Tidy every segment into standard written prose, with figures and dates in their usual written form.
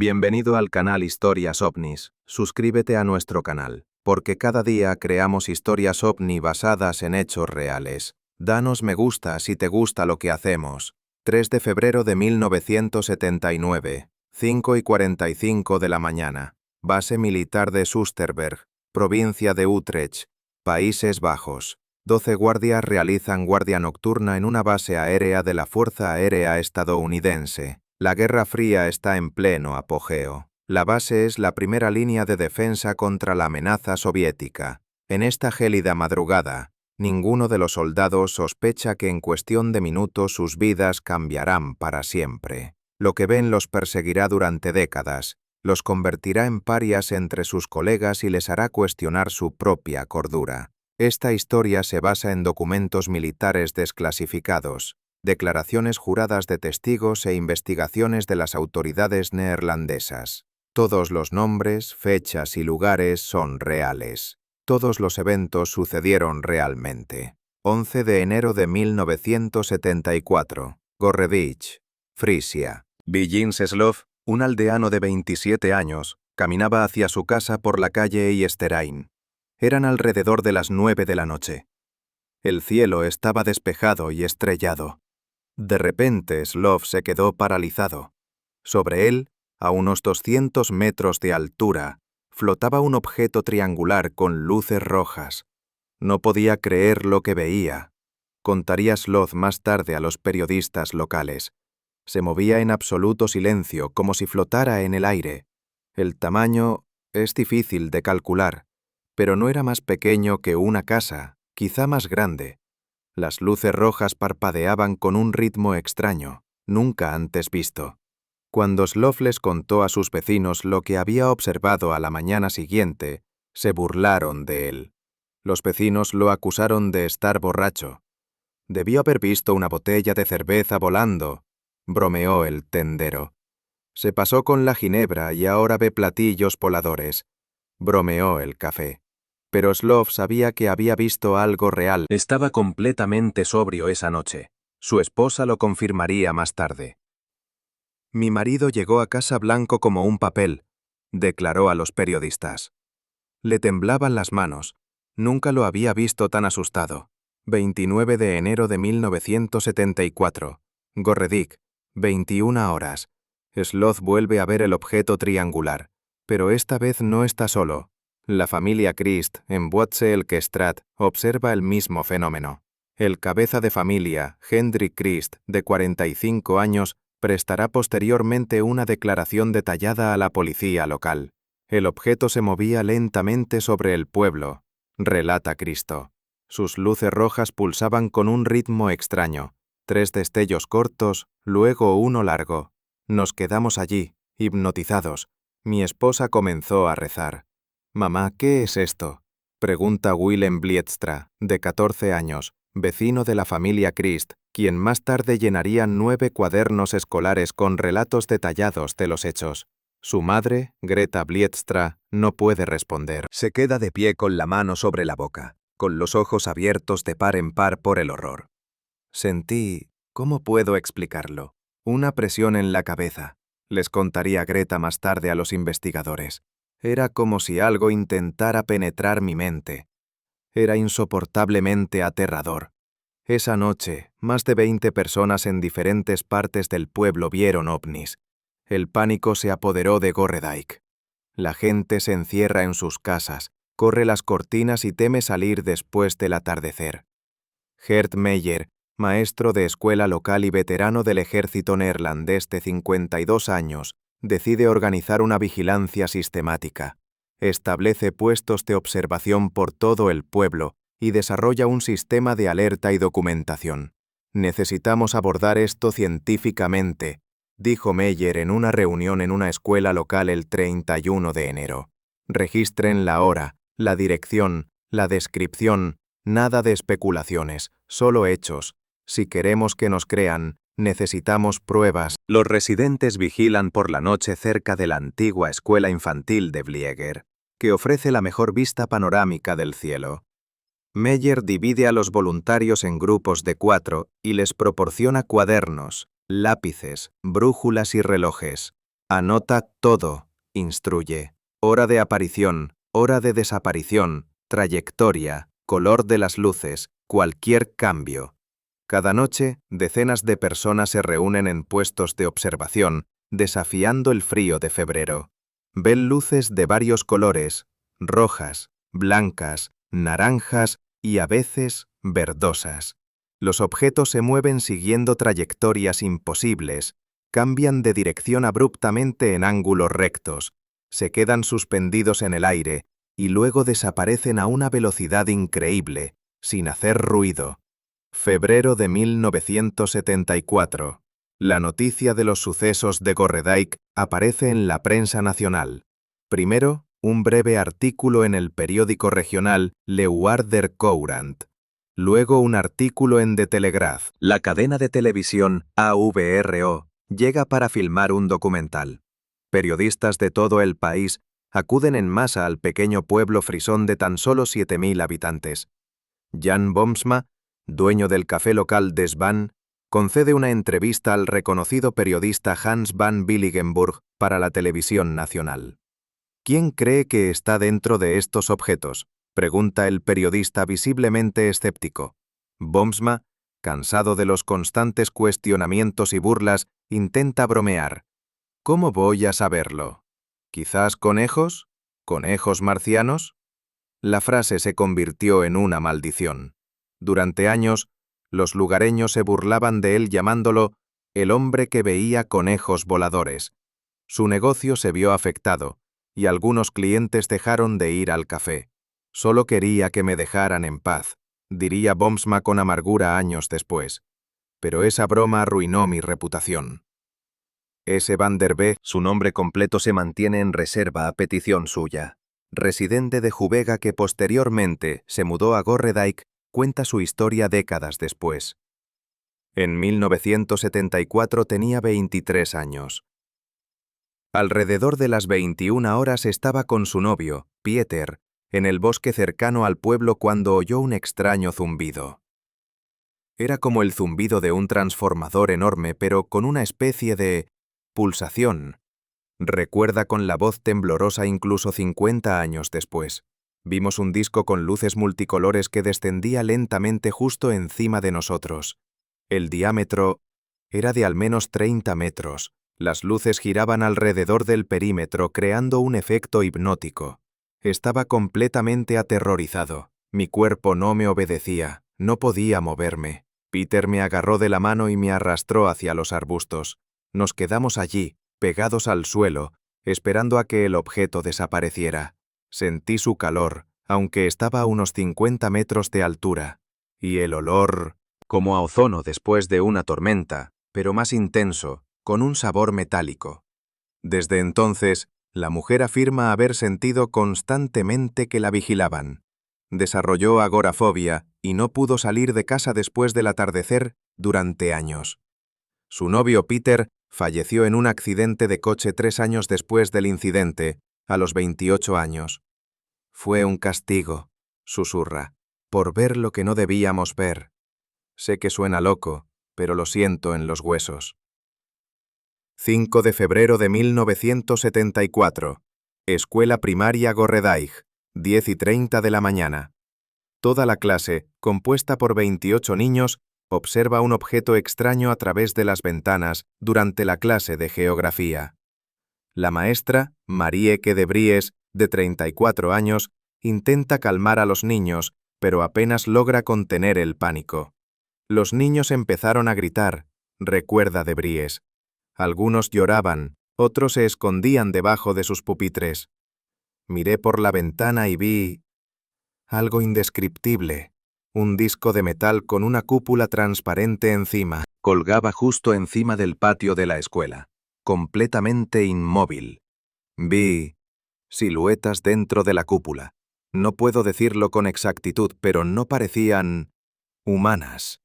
Bienvenido al canal Historias OVNIs. Suscríbete a nuestro canal, porque cada día creamos historias OVNI basadas en hechos reales. Danos me gusta si te gusta lo que hacemos. 3 de febrero de 1979, 5:45 de la mañana. Base militar de Soesterberg, provincia de Utrecht, Países Bajos. 12 guardias realizan guardia nocturna en una base aérea de la Fuerza Aérea Estadounidense. La Guerra Fría está en pleno apogeo. La base es la primera línea de defensa contra la amenaza soviética. En esta gélida madrugada, ninguno de los soldados sospecha que en cuestión de minutos sus vidas cambiarán para siempre. Lo que ven los perseguirá durante décadas, los convertirá en parias entre sus colegas y les hará cuestionar su propia cordura. Esta historia se basa en documentos militares desclasificados, declaraciones juradas de testigos e investigaciones de las autoridades neerlandesas. Todos los nombres, fechas y lugares son reales. Todos los eventos sucedieron realmente. 11 de enero de 1974, Gorredich, Frisia. Villinseslov, un aldeano de 27 años, caminaba hacia su casa por la calle Eysterain. Eran alrededor de las 9 de la noche. El cielo estaba despejado y estrellado. De repente, Slov se quedó paralizado. Sobre él, a unos 200 metros de altura, flotaba un objeto triangular con luces rojas. No podía creer lo que veía. Contaría Slov más tarde a los periodistas locales. Se movía en absoluto silencio, como si flotara en el aire. El tamaño es difícil de calcular, pero no era más pequeño que una casa, quizá más grande. Las luces rojas parpadeaban con un ritmo extraño, nunca antes visto. Cuando Slov les contó a sus vecinos lo que había observado a la mañana siguiente, se burlaron de él. Los vecinos lo acusaron de estar borracho. Debió haber visto una botella de cerveza volando, bromeó el tendero. Se pasó con la ginebra y ahora ve platillos voladores, bromeó el café. Pero Slov sabía que había visto algo real. Estaba completamente sobrio esa noche. Su esposa lo confirmaría más tarde. Mi marido llegó a casa blanco como un papel, declaró a los periodistas. Le temblaban las manos. Nunca lo había visto tan asustado. 29 de enero de 1974. Gorredich, 21 horas. Slov vuelve a ver el objeto triangular, pero esta vez no está solo. La familia Christ, en Boitse-el-Kestrat, observa el mismo fenómeno. El cabeza de familia, Hendrik Christ, de 45 años, prestará posteriormente una declaración detallada a la policía local. El objeto se movía lentamente sobre el pueblo, relata Cristo. Sus luces rojas pulsaban con un ritmo extraño. 3 destellos cortos, luego uno largo. Nos quedamos allí, hipnotizados. Mi esposa comenzó a rezar. «Mamá, ¿qué es esto?», pregunta Willem Bliedstra, de 14 años, vecino de la familia Christ, quien más tarde llenaría 9 cuadernos escolares con relatos detallados de los hechos. Su madre, Greta Bliedstra, no puede responder. Se queda de pie con la mano sobre la boca, con los ojos abiertos de par en par por el horror. Sentí, ¿cómo puedo explicarlo? Una presión en la cabeza, les contaría Greta más tarde a los investigadores. Era como si algo intentara penetrar mi mente. Era insoportablemente aterrador. Esa noche, más de 20 personas en diferentes partes del pueblo vieron ovnis. El pánico se apoderó de Gorredich. La gente se encierra en sus casas, corre las cortinas y teme salir después del atardecer. Gert Meyer, maestro de escuela local y veterano del ejército neerlandés de 52 años, decide organizar una vigilancia sistemática. Establece puestos de observación por todo el pueblo y desarrolla un sistema de alerta y documentación. Necesitamos abordar esto científicamente, dijo Meyer en una reunión en una escuela local el 31 de enero. Registren la hora, la dirección, la descripción, nada de especulaciones, solo hechos. Si queremos que nos crean, necesitamos pruebas. Los residentes vigilan por la noche cerca de la antigua escuela infantil de Vlieger, que ofrece la mejor vista panorámica del cielo. Meyer divide a los voluntarios en grupos de 4 y les proporciona cuadernos, lápices, brújulas y relojes. Anota todo, instruye. Hora de aparición, hora de desaparición, trayectoria, color de las luces, cualquier cambio. Cada noche, decenas de personas se reúnen en puestos de observación, desafiando el frío de febrero. Ven luces de varios colores, rojas, blancas, naranjas y a veces verdosas. Los objetos se mueven siguiendo trayectorias imposibles, cambian de dirección abruptamente en ángulos rectos, se quedan suspendidos en el aire y luego desaparecen a una velocidad increíble, sin hacer ruido. Febrero de 1974. La noticia de los sucesos de Gorredijk aparece en la prensa nacional. Primero, un breve artículo en el periódico regional Leeuwarder Courant. Luego un artículo en The Telegraph. La cadena de televisión AVRO llega para filmar un documental. Periodistas de todo el país acuden en masa al pequeño pueblo frisón de tan solo 7.000 habitantes. Jan Boomsma, dueño del café local Des Van, concede una entrevista al reconocido periodista Hans van Willigenburg para la televisión nacional. ¿Quién cree que está dentro de estos objetos?, pregunta el periodista visiblemente escéptico. Boomsma, cansado de los constantes cuestionamientos y burlas, intenta bromear. ¿Cómo voy a saberlo? ¿Quizás conejos? ¿Conejos marcianos? La frase se convirtió en una maldición. Durante años, los lugareños se burlaban de él llamándolo el hombre que veía conejos voladores. Su negocio se vio afectado, y algunos clientes dejaron de ir al café. Solo quería que me dejaran en paz, diría Boomsma con amargura años después. Pero esa broma arruinó mi reputación. S. van der Bee, su nombre completo se mantiene en reserva a petición suya. Residente de Juvega que posteriormente se mudó a Gorredijk, cuenta su historia décadas después. En 1974 tenía 23 años. Alrededor de las 21 horas estaba con su novio, Pieter, en el bosque cercano al pueblo cuando oyó un extraño zumbido. Era como el zumbido de un transformador enorme, pero con una especie de pulsación. Recuerda con la voz temblorosa incluso 50 años después. Vimos un disco con luces multicolores que descendía lentamente justo encima de nosotros. El diámetro era de al menos 30 metros. Las luces giraban alrededor del perímetro creando un efecto hipnótico. Estaba completamente aterrorizado. Mi cuerpo no me obedecía, no podía moverme. Peter me agarró de la mano y me arrastró hacia los arbustos. Nos quedamos allí, pegados al suelo, esperando a que el objeto desapareciera. Sentí su calor, aunque estaba a unos 50 metros de altura. Y el olor, como a ozono después de una tormenta, pero más intenso, con un sabor metálico. Desde entonces, la mujer afirma haber sentido constantemente que la vigilaban. Desarrolló agorafobia y no pudo salir de casa después del atardecer durante años. Su novio Peter falleció en un accidente de coche 3 años después del incidente, a los 28 años. Fue un castigo, susurra, por ver lo que no debíamos ver. Sé que suena loco, pero lo siento en los huesos. 5 de febrero de 1974. Escuela primaria Gorredijk, 10:30 de la mañana. Toda la clase, compuesta por 28 niños, observa un objeto extraño a través de las ventanas durante la clase de geografía. La maestra, Marieke de Vries, de 34 años, intenta calmar a los niños, pero apenas logra contener el pánico. Los niños empezaron a gritar, recuerda de Vries. Algunos lloraban, otros se escondían debajo de sus pupitres. Miré por la ventana y vi algo indescriptible. Un disco de metal con una cúpula transparente encima. Colgaba justo encima del patio de la escuela, completamente inmóvil. Vi siluetas dentro de la cúpula. No puedo decirlo con exactitud, pero no parecían humanas.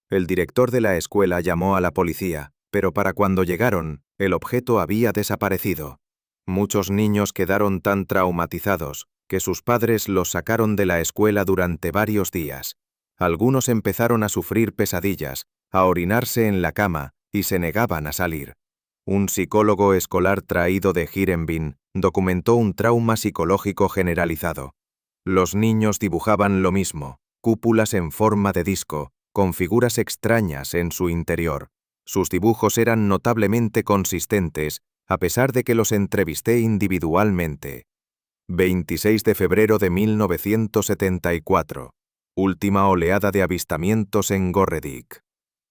El director de la escuela llamó a la policía, pero para cuando llegaron, el objeto había desaparecido. Muchos niños quedaron tan traumatizados que sus padres los sacaron de la escuela durante varios días. Algunos empezaron a sufrir pesadillas, a orinarse en la cama y se negaban a salir. Un psicólogo escolar traído de Heerenveen documentó un trauma psicológico generalizado. Los niños dibujaban lo mismo, cúpulas en forma de disco, con figuras extrañas en su interior. Sus dibujos eran notablemente consistentes, a pesar de que los entrevisté individualmente. 26 de febrero de 1974. Última oleada de avistamientos en Gorredic.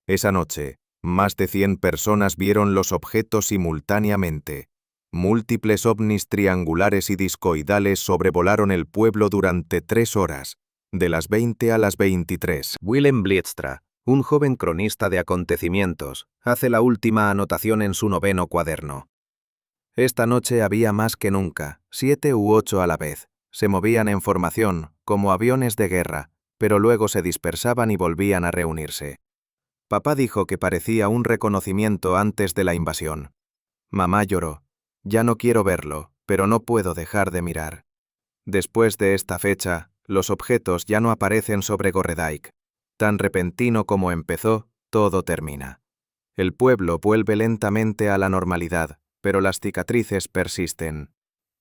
Esa noche, más de 100 personas vieron los objetos simultáneamente. Múltiples ovnis triangulares y discoidales sobrevolaron el pueblo durante 3 horas, de las 20 a las 23. Willem Blitstra, un joven cronista de acontecimientos, hace la última anotación en su 9º cuaderno. Esta noche había más que nunca, 7 u 8 a la vez. Se movían en formación, como aviones de guerra, pero luego se dispersaban y volvían a reunirse. Papá dijo que parecía un reconocimiento antes de la invasión. Mamá lloró. Ya no quiero verlo, pero no puedo dejar de mirar. Después de esta fecha, los objetos ya no aparecen sobre Gorredic. Tan repentino como empezó, todo termina. El pueblo vuelve lentamente a la normalidad, pero las cicatrices persisten.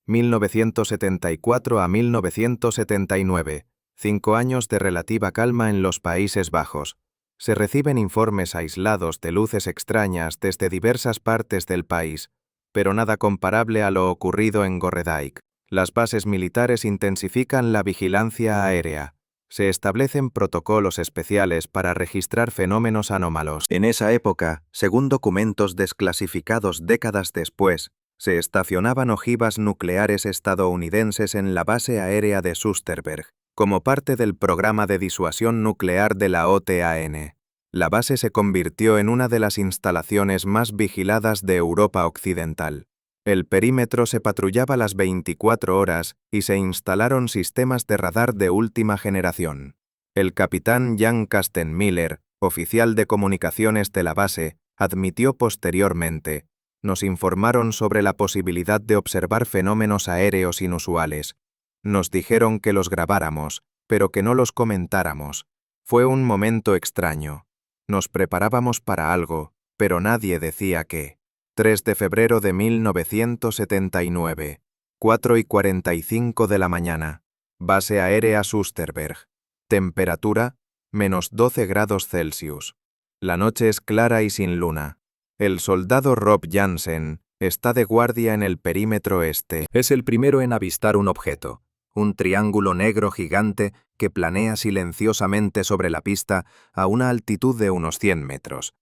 1974 a 1979, 5 años de relativa calma en los Países Bajos. Se reciben informes aislados de luces extrañas desde diversas partes del país, pero nada comparable a lo ocurrido en Gorredic. Las bases militares intensifican la vigilancia aérea. Se establecen protocolos especiales para registrar fenómenos anómalos. En esa época, según documentos desclasificados décadas después, se estacionaban ojivas nucleares estadounidenses en la base aérea de Susterberg, como parte del programa de disuasión nuclear de la OTAN. La base se convirtió en una de las instalaciones más vigiladas de Europa Occidental. El perímetro se patrullaba las 24 horas y se instalaron sistemas de radar de última generación. El capitán Jan Kastenmiller, oficial de comunicaciones de la base, admitió posteriormente: nos informaron sobre la posibilidad de observar fenómenos aéreos inusuales. Nos dijeron que los grabáramos, pero que no los comentáramos. Fue un momento extraño. Nos preparábamos para algo, pero nadie decía qué. 3 de febrero de 1979, 4:45 de la mañana. Base aérea Susterberg. Temperatura, -12 grados Celsius. La noche es clara y sin luna. El soldado Rob Jansen está de guardia en el perímetro este. Es el primero en avistar un objeto. Un triángulo negro gigante que planea silenciosamente sobre la pista a una altitud de unos 100 metros.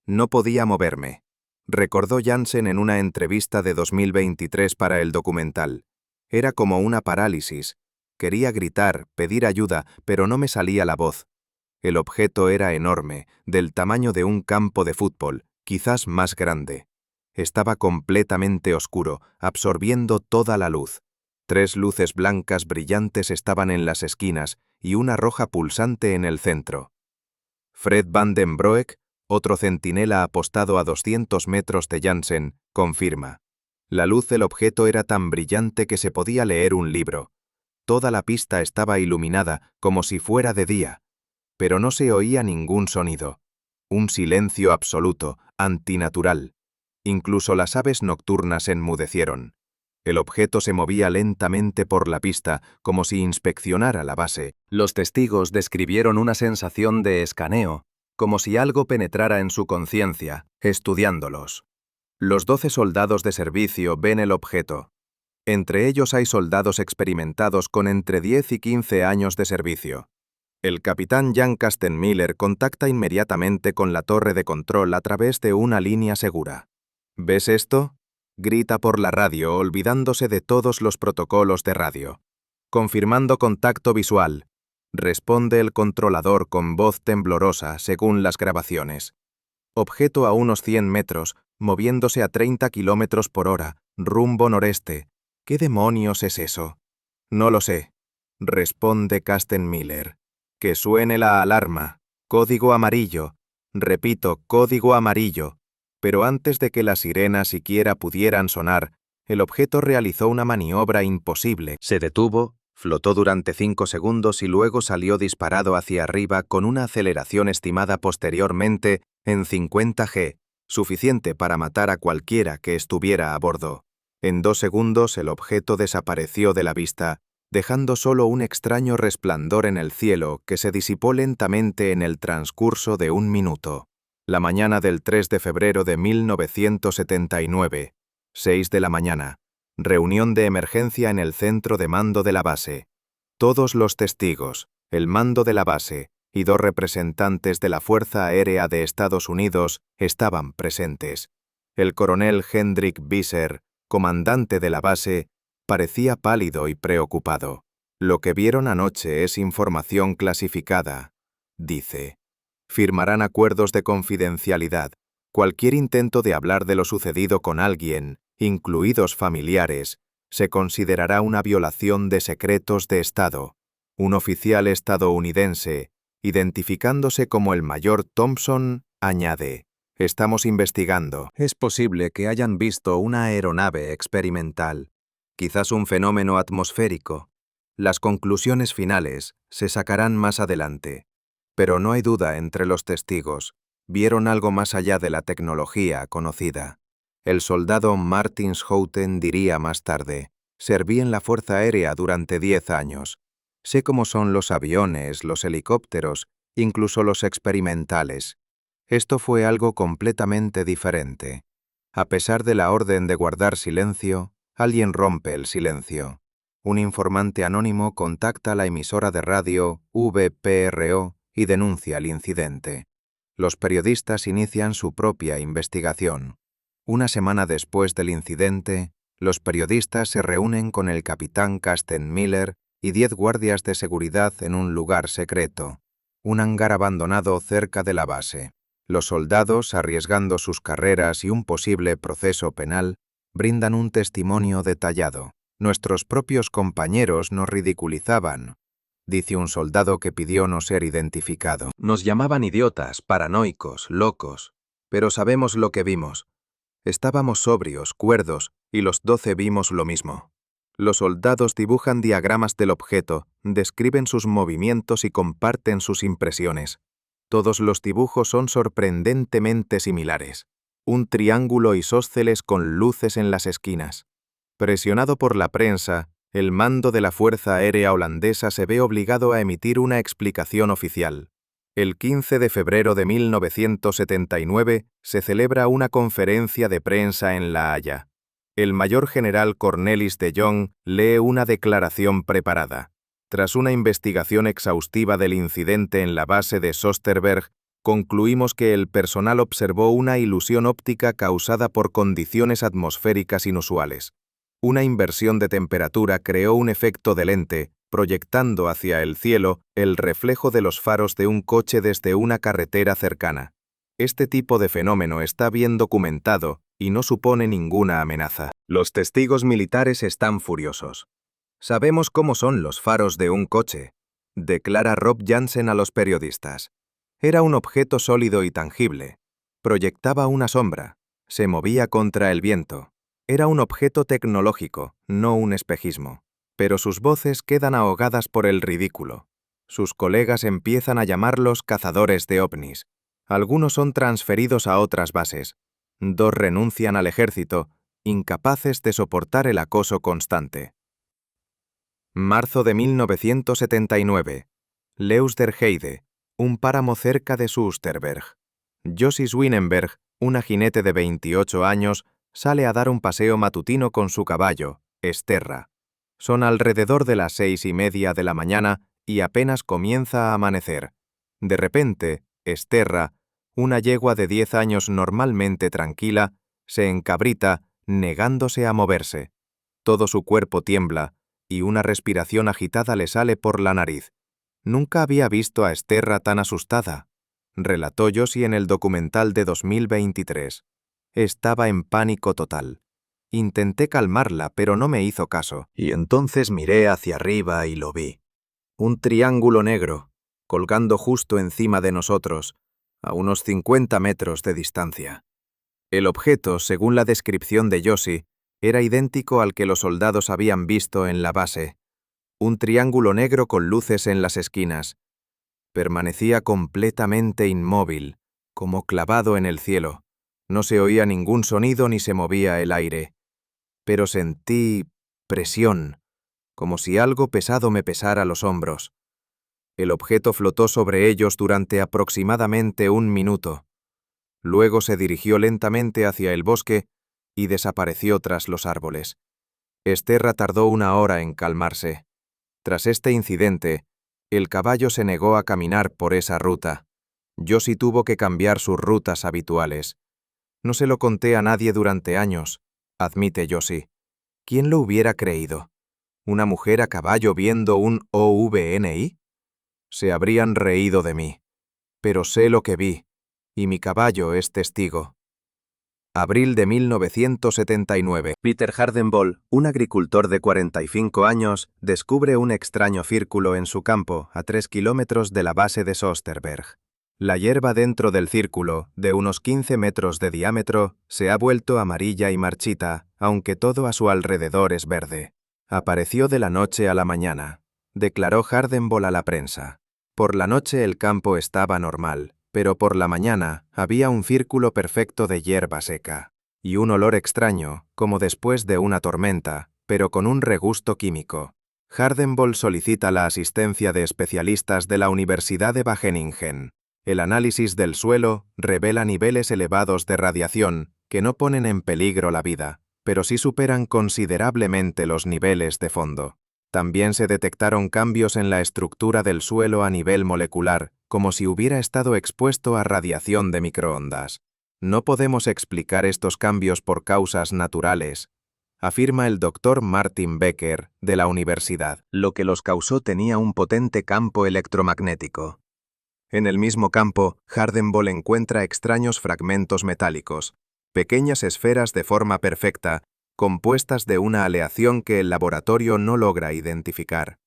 No podía moverme, recordó Jansen en una entrevista de 2023 para el documental. Era como una parálisis. Quería gritar, pedir ayuda, pero no me salía la voz. El objeto era enorme, del tamaño de un campo de fútbol, quizás más grande. Estaba completamente oscuro, absorbiendo toda la luz. 3 luces blancas brillantes estaban en las esquinas y una roja pulsante en el centro. Fred van den Broek, otro centinela apostado a 200 metros de Jansen, confirma: la luz del objeto era tan brillante que se podía leer un libro. Toda la pista estaba iluminada, como si fuera de día, pero no se oía ningún sonido. Un silencio absoluto, antinatural. Incluso las aves nocturnas enmudecieron. El objeto se movía lentamente por la pista, como si inspeccionara la base. Los testigos describieron una sensación de escaneo, como si algo penetrara en su conciencia, estudiándolos. Los 12 soldados de servicio ven el objeto. Entre ellos hay soldados experimentados con entre 10 y 15 años de servicio. El capitán Jan Kastenmiller contacta inmediatamente con la torre de control a través de una línea segura. ¿Ves esto?, grita por la radio, olvidándose de todos los protocolos de radio. Confirmando contacto visual, responde el controlador con voz temblorosa según las grabaciones. Objeto a unos 100 metros, moviéndose a 30 kilómetros por hora, rumbo noreste. ¿Qué demonios es eso? No lo sé, responde Kastenmiller. Que suene la alarma. Código amarillo. Repito, código amarillo. Pero antes de que las sirenas siquiera pudieran sonar, el objeto realizó una maniobra imposible. Se detuvo, flotó durante 5 segundos y luego salió disparado hacia arriba con una aceleración estimada posteriormente en 50 g, suficiente para matar a cualquiera que estuviera a bordo. En 2 segundos el objeto desapareció de la vista, dejando solo un extraño resplandor en el cielo que se disipó lentamente en el transcurso de 1 minuto. La mañana del 3 de febrero de 1979, 6 de la mañana, reunión de emergencia en el centro de mando de la base. Todos los testigos, el mando de la base y 2 representantes de la Fuerza Aérea de Estados Unidos estaban presentes. El coronel Hendrik Visser, comandante de la base, parecía pálido y preocupado. Lo que vieron anoche es información clasificada, dice. Firmarán acuerdos de confidencialidad. Cualquier intento de hablar de lo sucedido con alguien, incluidos familiares, se considerará una violación de secretos de Estado. Un oficial estadounidense, identificándose como el mayor Thompson, añade: estamos investigando. Es posible que hayan visto una aeronave experimental, quizás un fenómeno atmosférico. Las conclusiones finales se sacarán más adelante. Pero no hay duda entre los testigos, vieron algo más allá de la tecnología conocida. El soldado Martin Schouten diría más tarde: serví en la Fuerza Aérea durante 10 años. Sé cómo son los aviones, los helicópteros, incluso los experimentales. Esto fue algo completamente diferente. A pesar de la orden de guardar silencio, alguien rompe el silencio. Un informante anónimo contacta a la emisora de radio VPRO y denuncia el incidente. Los periodistas inician su propia investigación. Una semana después del incidente, los periodistas se reúnen con el capitán Carsten Miller y 10 guardias de seguridad en un lugar secreto, un hangar abandonado cerca de la base. Los soldados, arriesgando sus carreras y un posible proceso penal, brindan un testimonio detallado. Nuestros propios compañeros nos ridiculizaban, dice un soldado que pidió no ser identificado. Nos llamaban idiotas, paranoicos, locos, pero sabemos lo que vimos. Estábamos sobrios, cuerdos, y los 12 vimos lo mismo. Los soldados dibujan diagramas del objeto, describen sus movimientos y comparten sus impresiones. Todos los dibujos son sorprendentemente similares. Un triángulo isósceles con luces en las esquinas. Presionado por la prensa, el mando de la Fuerza Aérea holandesa se ve obligado a emitir una explicación oficial. El 15 de febrero de 1979 se celebra una conferencia de prensa en La Haya. El mayor general Cornelis de Jong lee una declaración preparada. Tras una investigación exhaustiva del incidente en la base de Soesterberg, concluimos que el personal observó una ilusión óptica causada por condiciones atmosféricas inusuales. Una inversión de temperatura creó un efecto de lente, proyectando hacia el cielo el reflejo de los faros de un coche desde una carretera cercana. Este tipo de fenómeno está bien documentado y no supone ninguna amenaza. Los testigos militares están furiosos. Sabemos cómo son los faros de un coche, declara Rob Jansen a los periodistas. Era un objeto sólido y tangible. Proyectaba una sombra. Se movía contra el viento. Era un objeto tecnológico, no un espejismo. Pero sus voces quedan ahogadas por el ridículo. Sus colegas empiezan a llamarlos cazadores de ovnis. Algunos son transferidos a otras bases. 2 renuncian al ejército, incapaces de soportar el acoso constante. Marzo de 1979. Leusderheide, un páramo cerca de Soesterberg. Josie Swinnenberg, una jinete de 28 años, sale a dar un paseo matutino con su caballo, Esterra. Son alrededor de las 6:30 de la mañana y apenas comienza a amanecer. De repente, Esterra, una yegua de 10 años normalmente tranquila, se encabrita, negándose a moverse. Todo su cuerpo tiembla, y una respiración agitada le sale por la nariz. Nunca había visto a Esterra tan asustada, relató Josie en el documental de 2023. Estaba en pánico total. Intenté calmarla, pero no me hizo caso. Y entonces miré hacia arriba y lo vi. Un triángulo negro, colgando justo encima de nosotros, a unos 50 metros de distancia. El objeto, según la descripción de Josie, era idéntico al que los soldados habían visto en la base. Un triángulo negro con luces en las esquinas. Permanecía completamente inmóvil, como clavado en el cielo. No se oía ningún sonido ni se movía el aire. Pero sentí presión, como si algo pesado me pesara los hombros. El objeto flotó sobre ellos durante aproximadamente 1 minuto. Luego se dirigió lentamente hacia el bosque y desapareció tras los árboles. Esterra tardó 1 hora en calmarse. Tras este incidente, el caballo se negó a caminar por esa ruta. Josie tuvo que cambiar sus rutas habituales. No se lo conté a nadie durante años, admite Josie. ¿Quién lo hubiera creído? ¿Una mujer a caballo viendo un OVNI? Se habrían reído de mí. Pero sé lo que vi, y mi caballo es testigo. Abril de 1979. Peter Hardenball, un agricultor de 45 años, descubre un extraño círculo en su campo a 3 kilómetros de la base de Soesterberg. La hierba dentro del círculo, de unos 15 metros de diámetro, se ha vuelto amarilla y marchita, aunque todo a su alrededor es verde. Apareció de la noche a la mañana, declaró Hardenball a la prensa. Por la noche el campo estaba normal, pero por la mañana había un círculo perfecto de hierba seca, y un olor extraño, como después de una tormenta, pero con un regusto químico. Hardenball solicita la asistencia de especialistas de la Universidad de Wageningen. El análisis del suelo revela niveles elevados de radiación que no ponen en peligro la vida, pero sí superan considerablemente los niveles de fondo. También se detectaron cambios en la estructura del suelo a nivel molecular, como si hubiera estado expuesto a radiación de microondas. No podemos explicar estos cambios por causas naturales, afirma el Dr. Martin Becker, de la universidad. Lo que los causó tenía un potente campo electromagnético. En el mismo campo, Hardenball encuentra extraños fragmentos metálicos, pequeñas esferas de forma perfecta, compuestas de una aleación que el laboratorio no logra identificar.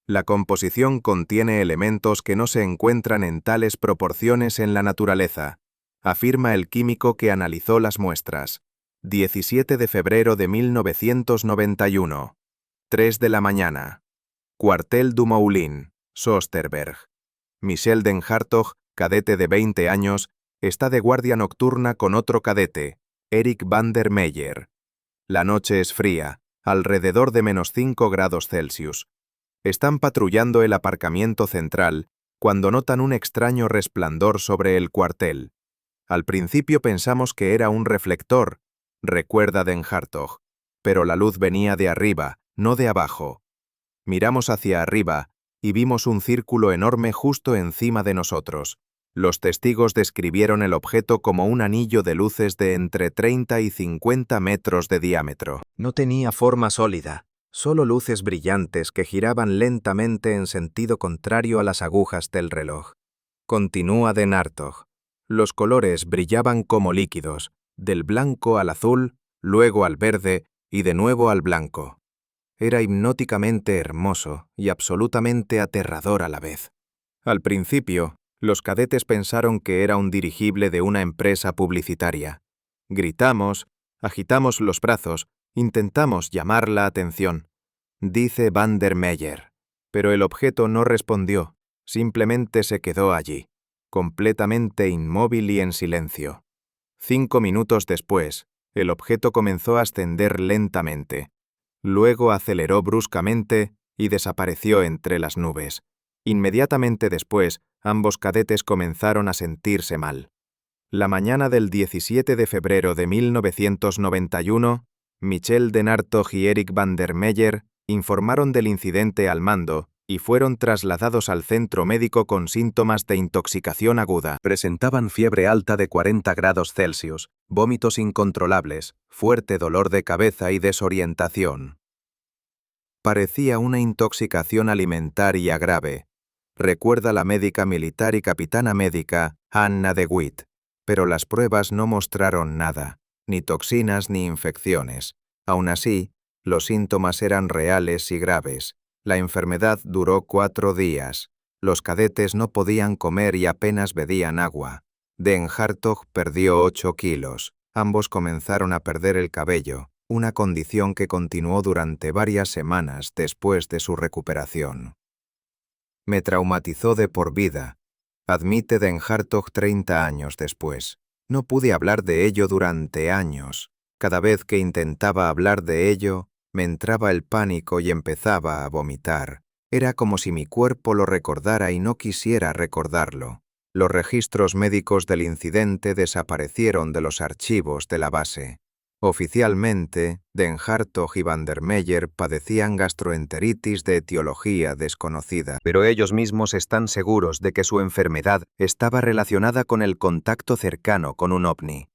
La composición contiene elementos que no se encuentran en tales proporciones en la naturaleza, afirma el químico que analizó las muestras. 17 de febrero de 1991. 3 de la mañana. Cuartel du Moulin, Soesterberg. Michel den Hartog, cadete de 20 años, está de guardia nocturna con otro cadete, Erik van der Meyer. La noche es fría, alrededor de -5 grados Celsius. Están patrullando el aparcamiento central cuando notan un extraño resplandor sobre el cuartel. Al principio pensamos que era un reflector, recuerda den Hartog, pero la luz venía de arriba, no de abajo. Miramos hacia arriba y vimos un círculo enorme justo encima de nosotros. Los testigos describieron el objeto como un anillo de luces de entre 30 y 50 metros de diámetro. No tenía forma sólida, solo luces brillantes que giraban lentamente en sentido contrario a las agujas del reloj. Continúa den Hartog. Los colores brillaban como líquidos, del blanco al azul, luego al verde y de nuevo al blanco. Era hipnóticamente hermoso y absolutamente aterrador a la vez. Al principio, los cadetes pensaron que era un dirigible de una empresa publicitaria. Gritamos, agitamos los brazos, intentamos llamar la atención, dice van der Meyer. Pero el objeto no respondió, simplemente se quedó allí, completamente inmóvil y en silencio. 5 minutos después, el objeto comenzó a ascender lentamente. Luego aceleró bruscamente y desapareció entre las nubes. Inmediatamente después, ambos cadetes comenzaron a sentirse mal. La mañana del 17 de febrero de 1991, Michel den Hartog y Erik van der Meyer informaron del incidente al mando y fueron trasladados al centro médico con síntomas de intoxicación aguda. Presentaban fiebre alta de 40 grados Celsius, vómitos incontrolables, fuerte dolor de cabeza y desorientación. Parecía una intoxicación alimentaria grave, recuerda la médica militar y capitana médica Anna de Witt, pero las pruebas no mostraron nada, ni toxinas ni infecciones. Aún así, los síntomas eran reales y graves. La enfermedad duró 4 días. Los cadetes no podían comer y apenas bebían agua. Den Hartog perdió 8 kilos. Ambos comenzaron a perder el cabello, una condición que continuó durante varias semanas después de su recuperación. Me traumatizó de por vida, admite den Hartog 30 años después. No pude hablar de ello durante años. Cada vez que intentaba hablar de ello, me entraba el pánico y empezaba a vomitar. Era como si mi cuerpo lo recordara y no quisiera recordarlo. Los registros médicos del incidente desaparecieron de los archivos de la base. Oficialmente, Den Hartog y Van der Meyer padecían gastroenteritis de etiología desconocida, pero ellos mismos están seguros de que su enfermedad estaba relacionada con el contacto cercano con un ovni.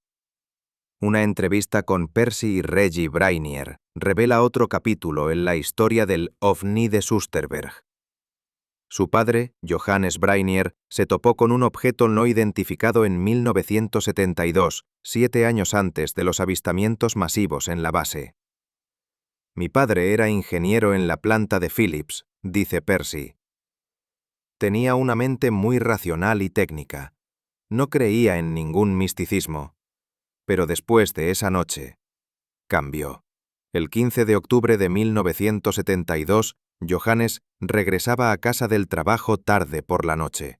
Una entrevista con Percy y Reggie Brainier revela otro capítulo en la historia del ovni de Susterberg. Su padre, Johannes Brainier, se topó con un objeto no identificado en 1972, 7 años antes de los avistamientos masivos en la base. Mi padre era ingeniero en la planta de Philips, dice Percy. Tenía una mente muy racional y técnica. No creía en ningún misticismo. Pero después de esa noche, cambió. El 15 de octubre de 1972, Johannes regresaba a casa del trabajo tarde por la noche.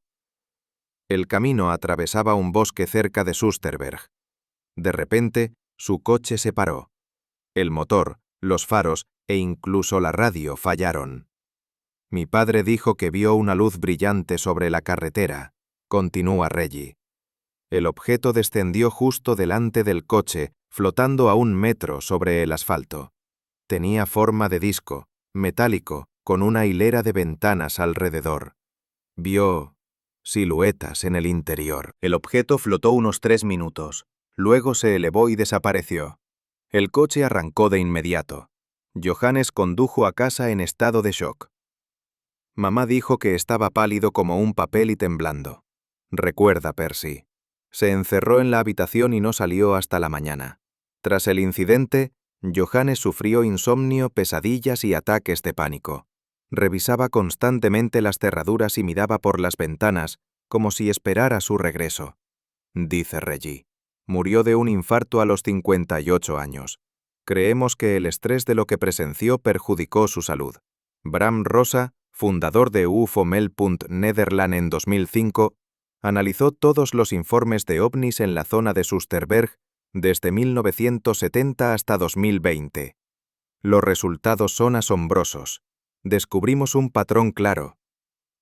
El camino atravesaba un bosque cerca de Susterberg. De repente, su coche se paró. El motor, los faros e incluso la radio fallaron. Mi padre dijo que vio una luz brillante sobre la carretera. Continúa Reggie. El objeto descendió justo delante del coche, flotando a 1 metro sobre el asfalto. Tenía forma de disco, metálico, con una hilera de ventanas alrededor. Vio siluetas en el interior. El objeto flotó unos 3 minutos. Luego se elevó y desapareció. El coche arrancó de inmediato. Johannes condujo a casa en estado de shock. Mamá dijo que estaba pálido como un papel y temblando. Recuerda Percy. Se encerró en la habitación y no salió hasta la mañana. Tras el incidente, Johannes sufrió insomnio, pesadillas y ataques de pánico. Revisaba constantemente las cerraduras y miraba por las ventanas, como si esperara su regreso. Dice Reggie. Murió de un infarto a los 58 años. Creemos que el estrés de lo que presenció perjudicó su salud. Bram Rosa, fundador de UFO-Nederland en 2005, analizó todos los informes de ovnis en la zona de Susterberg desde 1970 hasta 2020. Los resultados son asombrosos. Descubrimos un patrón claro,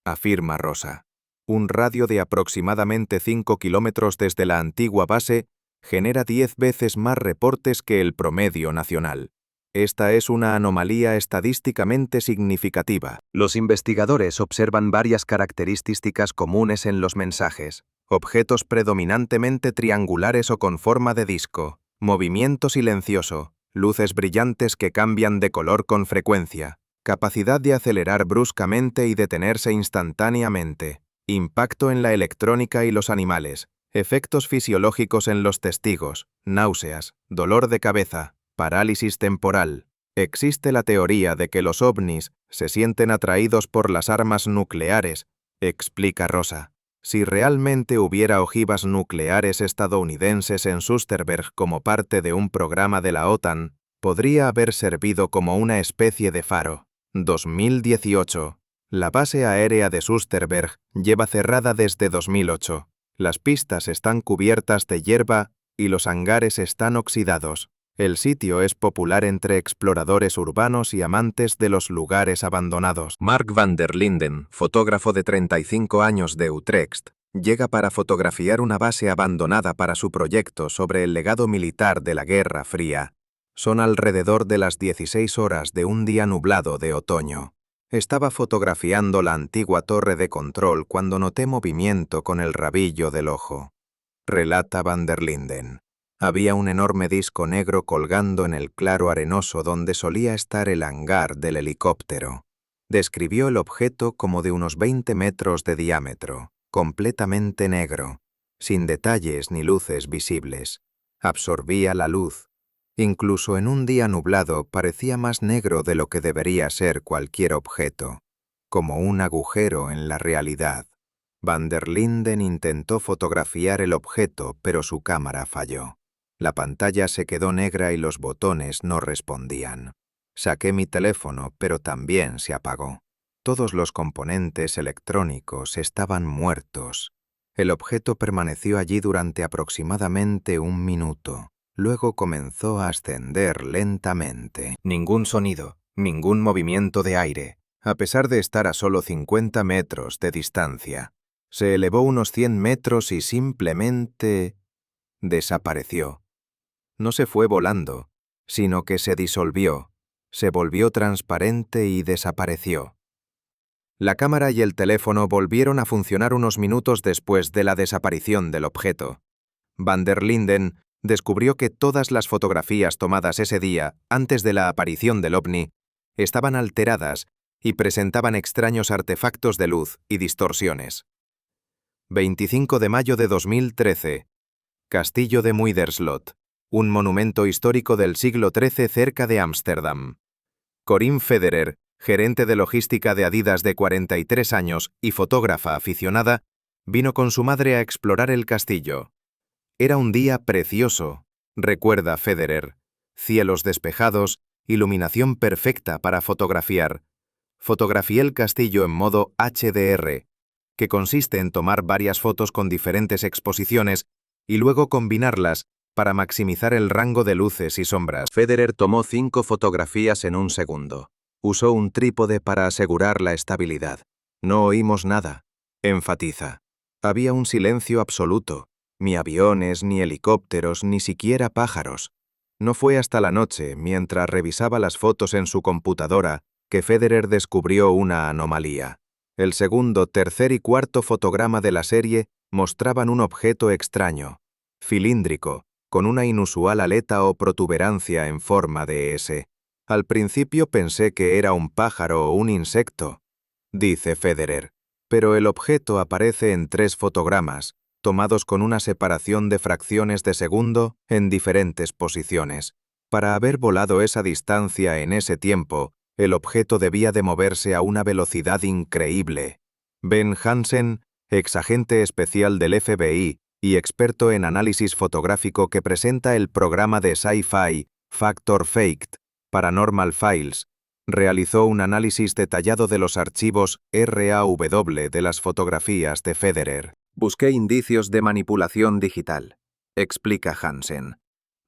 afirma Rosa. Un radio de aproximadamente 5 kilómetros desde la antigua base genera 10 veces más reportes que el promedio nacional. Esta es una anomalía estadísticamente significativa. Los investigadores observan varias características comunes en los mensajes. Objetos predominantemente triangulares o con forma de disco, movimiento silencioso, luces brillantes que cambian de color con frecuencia, capacidad de acelerar bruscamente y detenerse instantáneamente, impacto en la electrónica y los animales, efectos fisiológicos en los testigos, náuseas, dolor de cabeza, parálisis temporal. Existe la teoría de que los ovnis se sienten atraídos por las armas nucleares, explica Rosa. Si realmente hubiera ojivas nucleares estadounidenses en Susterberg como parte de un programa de la OTAN, podría haber servido como una especie de faro. 2018. La base aérea de Susterberg lleva cerrada desde 2008. Las pistas están cubiertas de hierba y los hangares están oxidados. El sitio es popular entre exploradores urbanos y amantes de los lugares abandonados. Mark van der Linden, fotógrafo de 35 años de Utrecht, llega para fotografiar una base abandonada para su proyecto sobre el legado militar de la Guerra Fría. Son alrededor de las 16 horas de un día nublado de otoño. Estaba fotografiando la antigua torre de control cuando noté movimiento con el rabillo del ojo. Relata van der Linden. Había un enorme disco negro colgando en el claro arenoso donde solía estar el hangar del helicóptero. Describió el objeto como de unos 20 metros de diámetro, completamente negro, sin detalles ni luces visibles. Absorbía la luz. Incluso en un día nublado parecía más negro de lo que debería ser cualquier objeto, como un agujero en la realidad. Van der Linden intentó fotografiar el objeto, pero su cámara falló. La pantalla se quedó negra y los botones no respondían. Saqué mi teléfono, pero también se apagó. Todos los componentes electrónicos estaban muertos. El objeto permaneció allí durante aproximadamente 1 minuto. Luego comenzó a ascender lentamente. Ningún sonido, ningún movimiento de aire, a pesar de estar a solo 50 metros de distancia. Se elevó unos 100 metros y simplemente desapareció. No se fue volando, sino que se disolvió, se volvió transparente y desapareció. La cámara y el teléfono volvieron a funcionar unos minutos después de la desaparición del objeto. Van der Linden descubrió que todas las fotografías tomadas ese día, antes de la aparición del ovni, estaban alteradas y presentaban extraños artefactos de luz y distorsiones. 25 de mayo de 2013. Castillo de Muiderslot, un monumento histórico del siglo XIII cerca de Ámsterdam. Corinne Federer, gerente de logística de Adidas de 43 años y fotógrafa aficionada, vino con su madre a explorar el castillo. Era un día precioso, recuerda Federer. Cielos despejados, iluminación perfecta para fotografiar. Fotografié el castillo en modo HDR, que consiste en tomar varias fotos con diferentes exposiciones y luego combinarlas para maximizar el rango de luces y sombras. Federer tomó 5 fotografías en 1 segundo. Usó un trípode para asegurar la estabilidad. No oímos nada, enfatiza. Había un silencio absoluto. Ni aviones, ni helicópteros, ni siquiera pájaros. No fue hasta la noche, mientras revisaba las fotos en su computadora, que Federer descubrió una anomalía. El segundo, tercer y cuarto fotograma de la serie mostraban un objeto extraño, cilíndrico, con una inusual aleta o protuberancia en forma de S. Al principio pensé que era un pájaro o un insecto, dice Federer, pero el objeto aparece en 3 fotogramas, tomados con una separación de fracciones de segundo en diferentes posiciones. Para haber volado esa distancia en ese tiempo, el objeto debía de moverse a una velocidad increíble. Ben Hansen, exagente especial del FBI y experto en análisis fotográfico que presenta el programa de Sci-Fi Factor Faked, Paranormal Files, realizó un análisis detallado de los archivos RAW de las fotografías de Federer. Busqué indicios de manipulación digital, explica Hansen.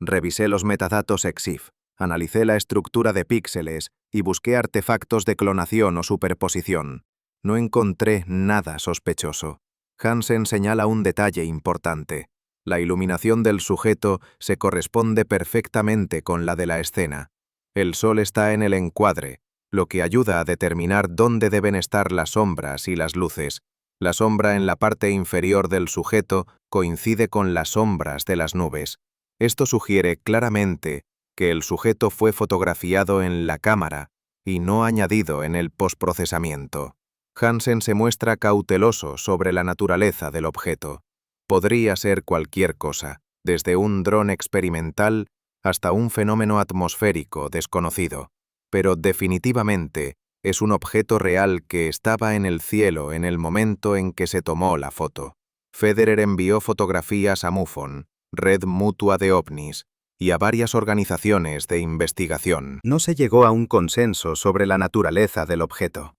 Revisé los metadatos EXIF, analicé la estructura de píxeles y busqué artefactos de clonación o superposición. No encontré nada sospechoso. Hansen señala un detalle importante. La iluminación del sujeto se corresponde perfectamente con la de la escena. El sol está en el encuadre, lo que ayuda a determinar dónde deben estar las sombras y las luces. La sombra en la parte inferior del sujeto coincide con las sombras de las nubes. Esto sugiere claramente que el sujeto fue fotografiado en la cámara y no añadido en el postprocesamiento. Hansen se muestra cauteloso sobre la naturaleza del objeto. Podría ser cualquier cosa, desde un dron experimental hasta un fenómeno atmosférico desconocido, pero definitivamente es un objeto real que estaba en el cielo en el momento en que se tomó la foto. Federer envió fotografías a MUFON, Red Mutua de OVNIs, y a varias organizaciones de investigación. No se llegó a un consenso sobre la naturaleza del objeto.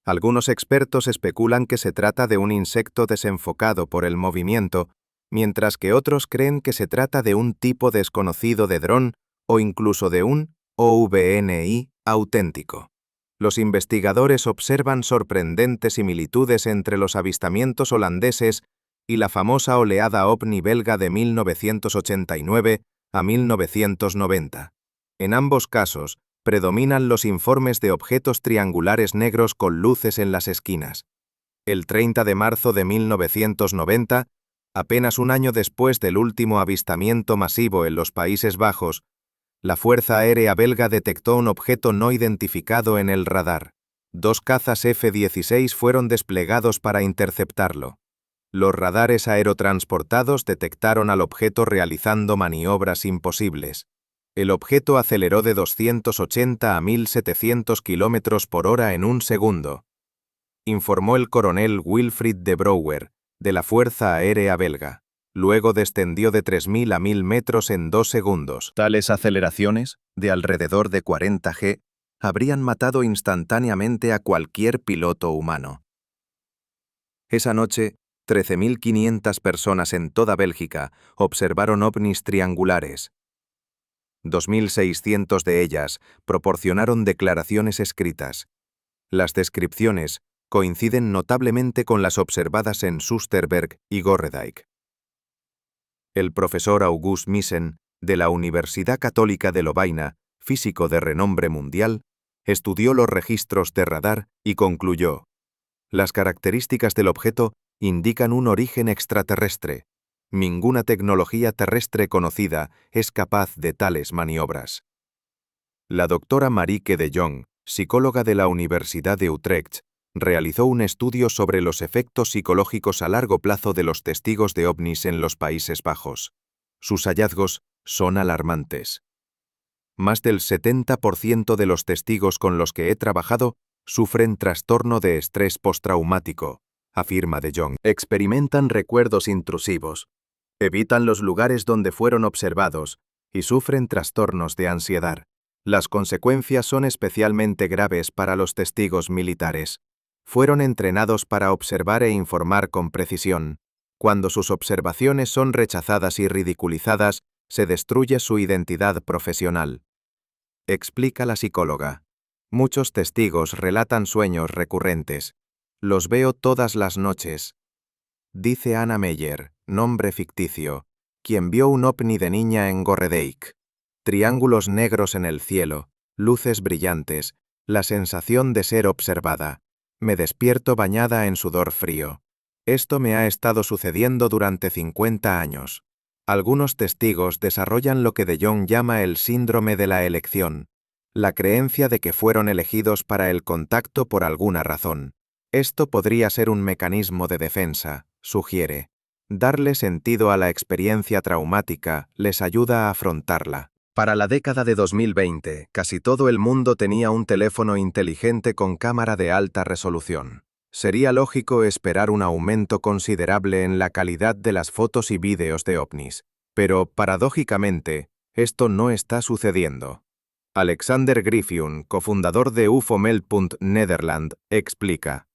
Algunos expertos especulan que se trata de un insecto desenfocado por el movimiento, mientras que otros creen que se trata de un tipo desconocido de dron o incluso de un OVNI auténtico. Los investigadores observan sorprendentes similitudes entre los avistamientos holandeses y la famosa oleada ovni belga de 1989 a 1990. En ambos casos, predominan los informes de objetos triangulares negros con luces en las esquinas. El 30 de marzo de 1990, apenas un año después del último avistamiento masivo en los Países Bajos, la Fuerza Aérea belga detectó un objeto no identificado en el radar. 2 cazas F-16 fueron desplegados para interceptarlo. Los radares aerotransportados detectaron al objeto realizando maniobras imposibles. El objeto aceleró de 280 a 1.700 km por hora en 1 segundo, informó el coronel Wilfried de Brouwer, de la Fuerza Aérea belga. Luego descendió de 3.000 a 1.000 metros en 2 segundos. Tales aceleraciones, de alrededor de 40 G, habrían matado instantáneamente a cualquier piloto humano. Esa noche, 13.500 personas en toda Bélgica observaron ovnis triangulares. 2.600 de ellas proporcionaron declaraciones escritas. Las descripciones coinciden notablemente con las observadas en Soesterberg y Gorredijk. El profesor August Missen, de la Universidad Católica de Lovaina, físico de renombre mundial, estudió los registros de radar y concluyó: las características del objeto indican un origen extraterrestre. Ninguna tecnología terrestre conocida es capaz de tales maniobras. La doctora Marieke de Jong, psicóloga de la Universidad de Utrecht, realizó un estudio sobre los efectos psicológicos a largo plazo de los testigos de ovnis en los Países Bajos. Sus hallazgos son alarmantes. Más del 70% de los testigos con los que he trabajado sufren trastorno de estrés postraumático, afirma de Jong. Experimentan recuerdos intrusivos, evitan los lugares donde fueron observados y sufren trastornos de ansiedad. Las consecuencias son especialmente graves para los testigos militares. Fueron entrenados para observar e informar con precisión. Cuando sus observaciones son rechazadas y ridiculizadas, se destruye su identidad profesional. Explica la psicóloga. Muchos testigos relatan sueños recurrentes. Los veo todas las noches. Dice Anna Meyer, nombre ficticio, quien vio un ovni de niña en Gorredijk. Triángulos negros en el cielo, luces brillantes, la sensación de ser observada. Me despierto bañada en sudor frío. Esto me ha estado sucediendo durante 50 años. Algunos testigos desarrollan lo que de Jong llama el síndrome de la elección, la creencia de que fueron elegidos para el contacto por alguna razón. Esto podría ser un mecanismo de defensa, sugiere. Darle sentido a la experiencia traumática les ayuda a afrontarla. Para la década de 2020, casi todo el mundo tenía un teléfono inteligente con cámara de alta resolución. Sería lógico esperar un aumento considerable en la calidad de las fotos y vídeos de ovnis. Pero, paradójicamente, esto no está sucediendo. Alexander Griffioen, cofundador de ufomeld.nederland, explica: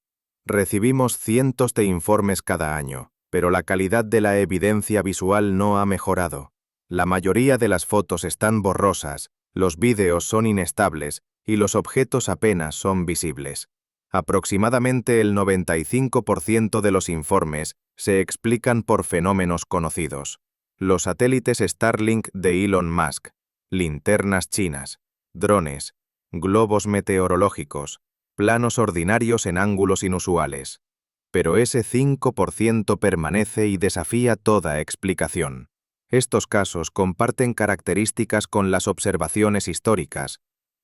recibimos cientos de informes cada año, pero la calidad de la evidencia visual no ha mejorado. La mayoría de las fotos están borrosas, los vídeos son inestables y los objetos apenas son visibles. Aproximadamente el 95% de los informes se explican por fenómenos conocidos. Los satélites Starlink de Elon Musk, linternas chinas, drones, globos meteorológicos, planos ordinarios en ángulos inusuales. Pero ese 5% permanece y desafía toda explicación. Estos casos comparten características con las observaciones históricas,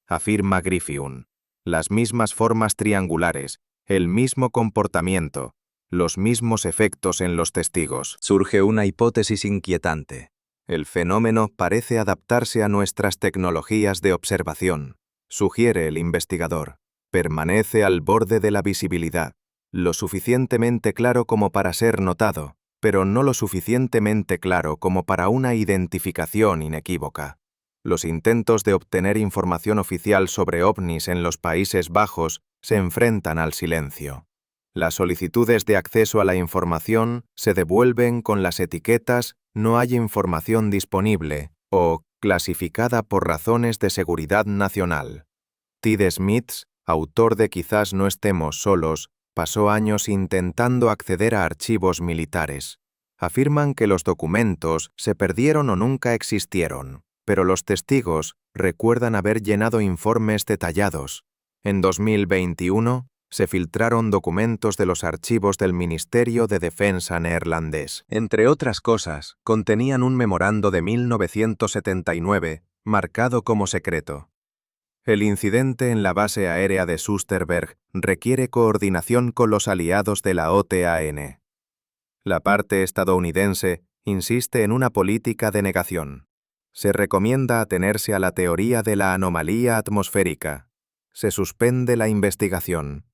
afirma Griffioen. Las mismas formas triangulares, el mismo comportamiento, los mismos efectos en los testigos. Surge una hipótesis inquietante. El fenómeno parece adaptarse a nuestras tecnologías de observación, sugiere el investigador. Permanece al borde de la visibilidad, lo suficientemente claro como para ser notado, pero no lo suficientemente claro como para una identificación inequívoca. Los intentos de obtener información oficial sobre ovnis en los Países Bajos se enfrentan al silencio. Las solicitudes de acceso a la información se devuelven con las etiquetas «no hay información disponible» o «clasificada por razones de seguridad nacional». Ted Smits, autor de Quizás no estemos solos, pasó años intentando acceder a archivos militares. Afirman que los documentos se perdieron o nunca existieron, pero los testigos recuerdan haber llenado informes detallados. En 2021, se filtraron documentos de los archivos del Ministerio de Defensa neerlandés. Entre otras cosas, contenían un memorando de 1979, marcado como secreto. El incidente en la base aérea de Soesterberg requiere coordinación con los aliados de la OTAN. La parte estadounidense insiste en una política de negación. Se recomienda atenerse a la teoría de la anomalía atmosférica. Se suspende la investigación.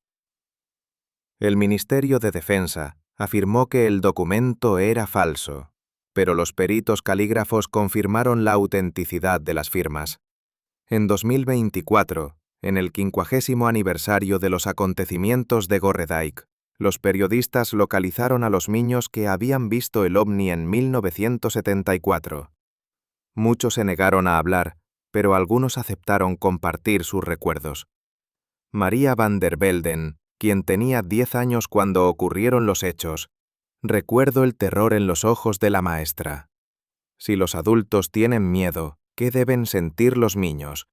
El Ministerio de Defensa afirmó que el documento era falso, pero los peritos calígrafos confirmaron la autenticidad de las firmas. En 2024, en el 50º aniversario de los acontecimientos de Gorredijk, Los periodistas localizaron a los niños que habían visto el ovni en 1974. Muchos se negaron a hablar, pero algunos aceptaron compartir sus recuerdos. María van der Velden, quien tenía 10 años cuando ocurrieron los hechos, recuerdo el terror en los ojos de la maestra. Si los adultos tienen miedo, ¿qué deben sentir los niños?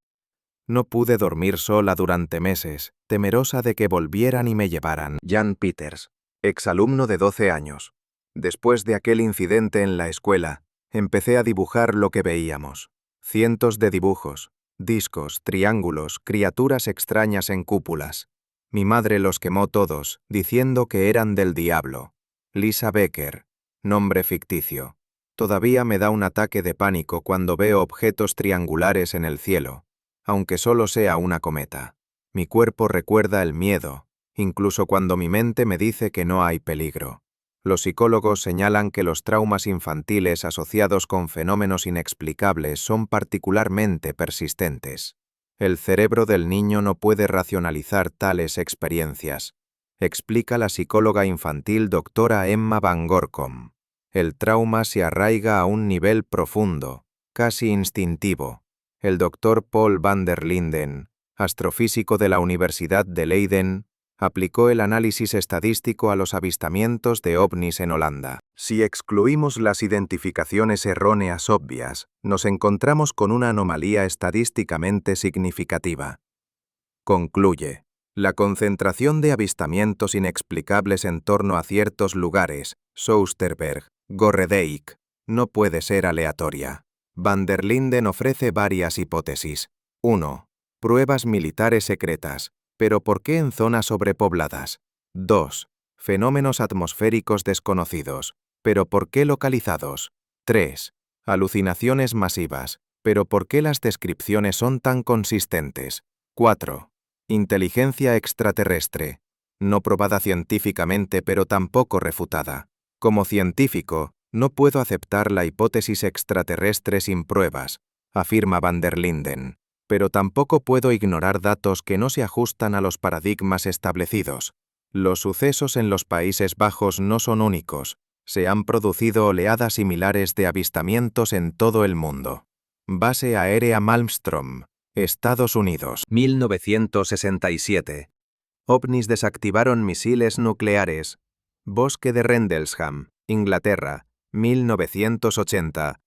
No pude dormir sola durante meses, temerosa de que volvieran y me llevaran. Jan Peters, exalumno de 12 años. Después de aquel incidente en la escuela, empecé a dibujar lo que veíamos. Cientos de dibujos, discos, triángulos, criaturas extrañas en cúpulas. Mi madre los quemó todos, diciendo que eran del diablo. Lisa Becker, nombre ficticio. Todavía me da un ataque de pánico cuando veo objetos triangulares en el cielo, aunque solo sea una cometa. Mi cuerpo recuerda el miedo, incluso cuando mi mente me dice que no hay peligro. Los psicólogos señalan que los traumas infantiles asociados con fenómenos inexplicables son particularmente persistentes. El cerebro del niño no puede racionalizar tales experiencias, explica la psicóloga infantil doctora Emma Van Gorkom. El trauma se arraiga a un nivel profundo, casi instintivo. El doctor Paul van der Linden, astrofísico de la Universidad de Leiden, aplicó el análisis estadístico a los avistamientos de ovnis en Holanda. Si excluimos las identificaciones erróneas obvias, nos encontramos con una anomalía estadísticamente significativa. Concluye. La concentración de avistamientos inexplicables en torno a ciertos lugares, Soesterberg, Gorredijk, no puede ser aleatoria. Van der Linden ofrece varias hipótesis. 1. Pruebas militares secretas. ¿Pero por qué en zonas sobrepobladas? 2. Fenómenos atmosféricos desconocidos. ¿Pero por qué localizados? 3. Alucinaciones masivas. ¿Pero por qué las descripciones son tan consistentes? 4. Inteligencia extraterrestre. No probada científicamente pero tampoco refutada. Como científico, no puedo aceptar la hipótesis extraterrestre sin pruebas, afirma van der Linden. Pero tampoco puedo ignorar datos que no se ajustan a los paradigmas establecidos. Los sucesos en los Países Bajos no son únicos. Se han producido oleadas similares de avistamientos en todo el mundo. Base aérea Malmstrom, Estados Unidos. 1967. OVNIs desactivaron misiles nucleares. Bosque de Rendlesham, Inglaterra, 1980.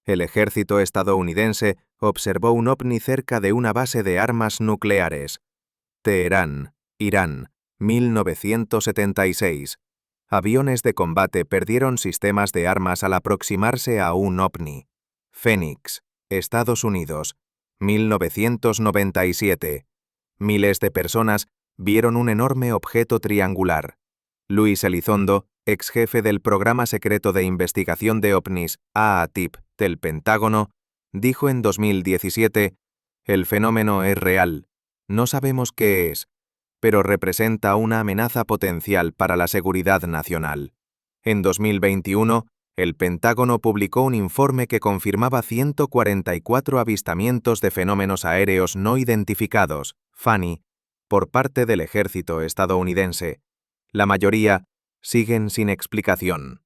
El ejército estadounidense observó un ovni cerca de una base de armas nucleares. Teherán, Irán, 1976. Aviones de combate perdieron sistemas de armas al aproximarse a un ovni. Phoenix, Estados Unidos, 1997. Miles de personas vieron un enorme objeto triangular. Luis Elizondo, ex jefe del Programa Secreto de Investigación de OVNIs, AATIP, del Pentágono, dijo en 2017, el fenómeno es real, no sabemos qué es, pero representa una amenaza potencial para la seguridad nacional. En 2021, el Pentágono publicó un informe que confirmaba 144 avistamientos de fenómenos aéreos no identificados, FANI, por parte del ejército estadounidense. La mayoría siguen sin explicación.